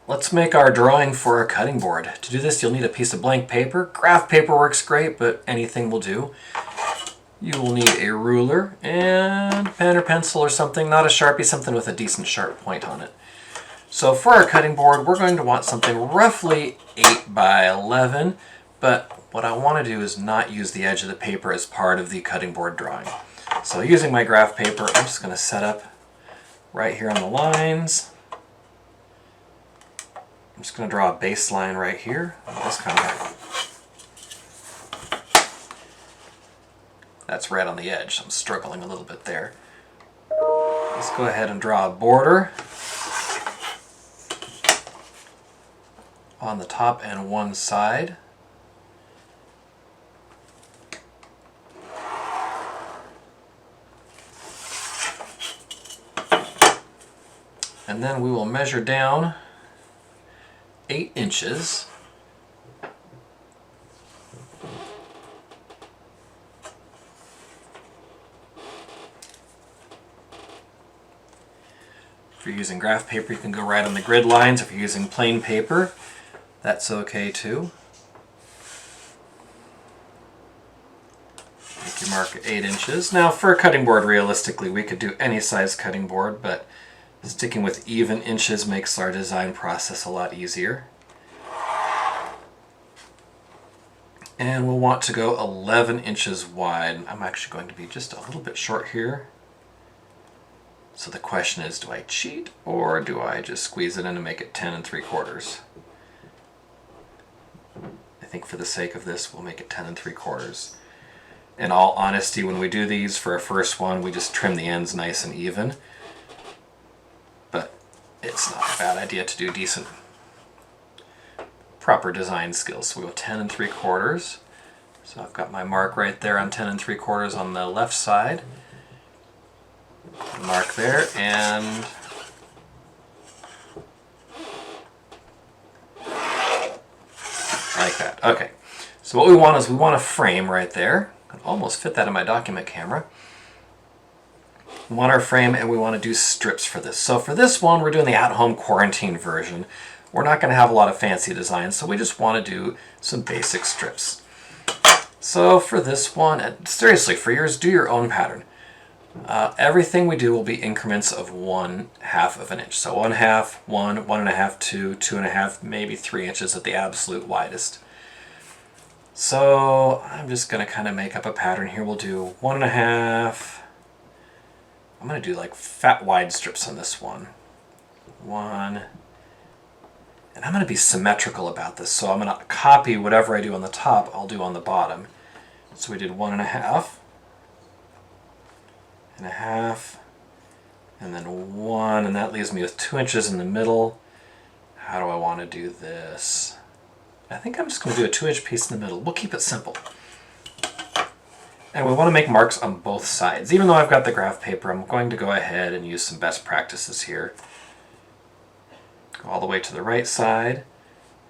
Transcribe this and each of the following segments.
let's make our drawing for a cutting board. To do this, you'll need a piece of blank paper. Graph paper works great, but anything will do. You will need a ruler and pen or pencil or something, not a Sharpie, something with a decent sharp point on it. So for our cutting board, we're going to want something roughly 8 by 11, but what I want to do is not use the edge of the paper as part of the cutting board drawing. So using my graph paper, I'm just going to set up right here on the lines. I'm just going to draw a baseline right here. This kind of, that's right on the edge. I'm struggling a little bit there. Let's go ahead and draw a border on the top and one side. And then we will measure down 8 inches. If you're using graph paper, you can go right on the grid lines. If you're using plain paper, that's okay too. Make your mark at 8 inches. Now for a cutting board, realistically, we could do any size cutting board, but sticking with even inches makes our design process a lot easier. And we'll want to go 11 inches wide. I'm actually going to be just a little bit short here. So the question is, do I cheat or do I just squeeze it in and make it 10 3/4? I think for the sake of this, we'll make it 10 3/4. In all honesty, when we do these for a first one, we just trim the ends nice and even. But it's not a bad idea to do decent, proper design skills. So we go 10 3/4. So I've got my mark right there on 10 3/4 on the left side. Mark there, and like that. Okay, so what we want is we want a frame right there. I can almost fit that in my document camera. We want our frame and we want to do strips for this. So for this one, we're doing the at-home quarantine version. We're not going to have a lot of fancy designs, so we just want to do some basic strips. So for this one, and seriously, for yours, do your own pattern. Everything we do will be increments of 1/2 of an inch. So 1/2, 1, 1.5, 2, 2.5, maybe 3 inches at the absolute widest. So I'm just going to kind of make up a pattern here. We'll do 1.5. I'm going to do like fat wide strips on this one. 1. And I'm going to be symmetrical about this. So I'm going to copy whatever I do on the top, I'll do on the bottom. So we did 1.5. And a half, and then 1, and that leaves me with 2 inches in the middle. How do I want to do this? I think I'm just going to do a 2-inch piece in the middle. We'll keep it simple. And we want to make marks on both sides. Even though I've got the graph paper, I'm going to go ahead and use some best practices here. Go all the way to the right side,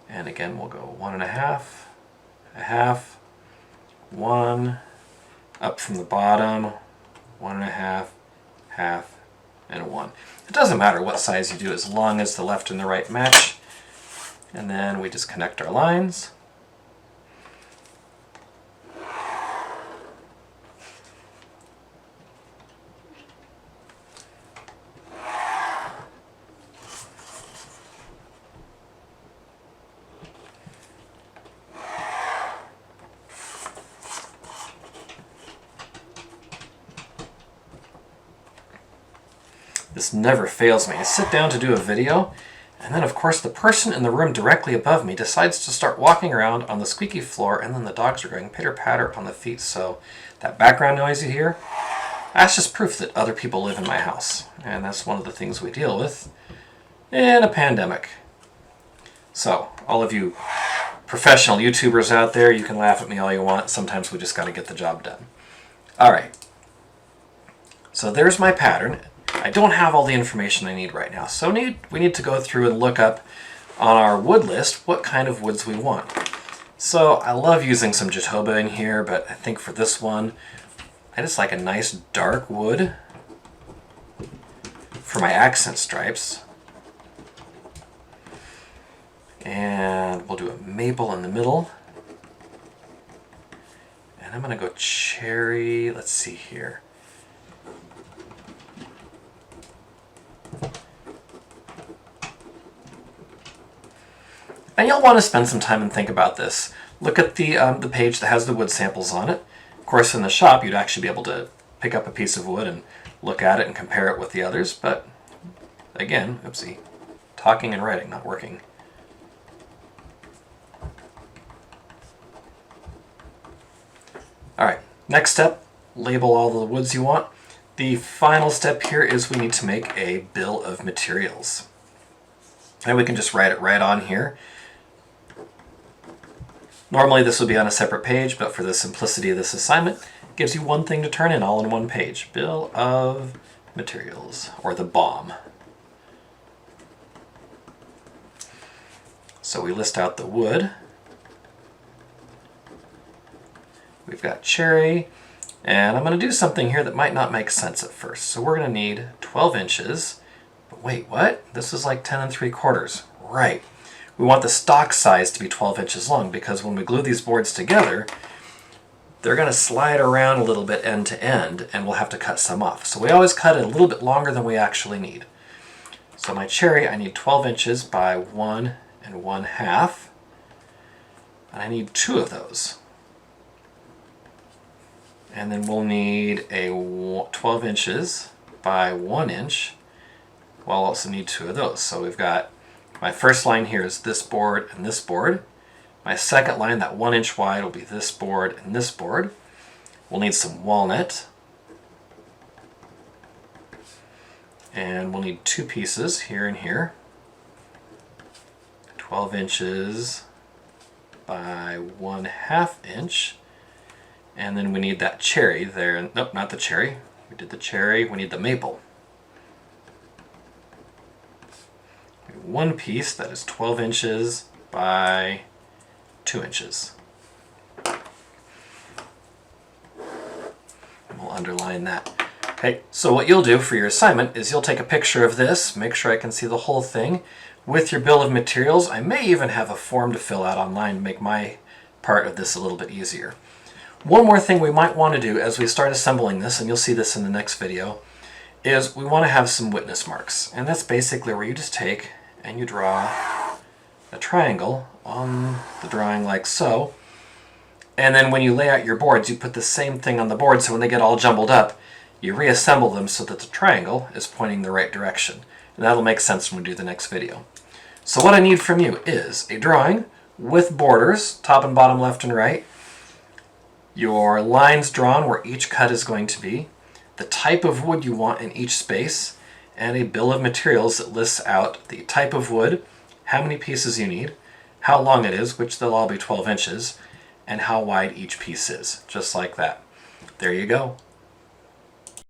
and again we'll go 1.5, a half, 1, up from the bottom, 1.5, half, and 1. It doesn't matter what size you do as long as the left and the right match. And then we just connect our lines. This never fails me. I sit down to do a video, and then of course the person in the room directly above me decides to start walking around on the squeaky floor, and then the dogs are going pitter-patter on the feet. So that background noise you hear, that's just proof that other people live in my house. And that's one of the things we deal with in a pandemic. So all of you professional YouTubers out there, you can laugh at me all you want. Sometimes we just got to get the job done. All right. So there's my pattern. I don't have all the information I need right now, so we need to go through and look up on our wood list what kind of woods we want. So I love using some Jatoba in here, but I think for this one, I just like a nice dark wood for my accent stripes. And we'll do a maple in the middle. And I'm going to go cherry. Let's see here. And you'll want to spend some time and think about this. Look at the page that has the wood samples on it. Of course, in the shop, you'd actually be able to pick up a piece of wood and look at it and compare it with the others. But again, oopsie, talking and writing not working. All right, next step, label all the woods you want. The final step here is we need to make a bill of materials. And we can just write it right on here. Normally this would be on a separate page, but for the simplicity of this assignment, it gives you one thing to turn in all in one page. Bill of materials, or the BOM. So we list out the wood. We've got cherry, and I'm going to do something here that might not make sense at first. So we're going to need 12 inches. But wait, what? This is like 10 3/4. Right. We want the stock size to be 12 inches long because when we glue these boards together, they're going to slide around a little bit end to end, and we'll have to cut some off. So we always cut it a little bit longer than we actually need. So my cherry, I need 12 inches by 1 1/2. And I need 2 of those. And then we'll need a 12 inches by 1 inch. We'll also need 2 of those. So we've got my first line here is this board and this board. My second line, that 1 inch wide, will be this board and this board. We'll need some walnut. And we'll need 2 pieces here and here. 12 inches by 1/2 inch. And then we need that cherry there. Nope, not the cherry. We did the cherry. We need the maple. One piece that is 12 inches by 2 inches. And we'll underline that. Okay, so what you'll do for your assignment is you'll take a picture of this, make sure I can see the whole thing, with your bill of materials. I may even have a form to fill out online to make my part of this a little bit easier. One more thing we might want to do as we start assembling this, and you'll see this in the next video, is we want to have some witness marks. And that's basically where you just take and you draw a triangle on the drawing like so. And then when you lay out your boards, you put the same thing on the board, so when they get all jumbled up, you reassemble them so that the triangle is pointing the right direction. And that'll make sense when we do the next video. So what I need from you is a drawing with borders, top and bottom, left and right, your lines drawn where each cut is going to be, the type of wood you want in each space, and a bill of materials that lists out the type of wood, how many pieces you need, how long it is, which they'll all be 12 inches, and how wide each piece is, just like that. There you go.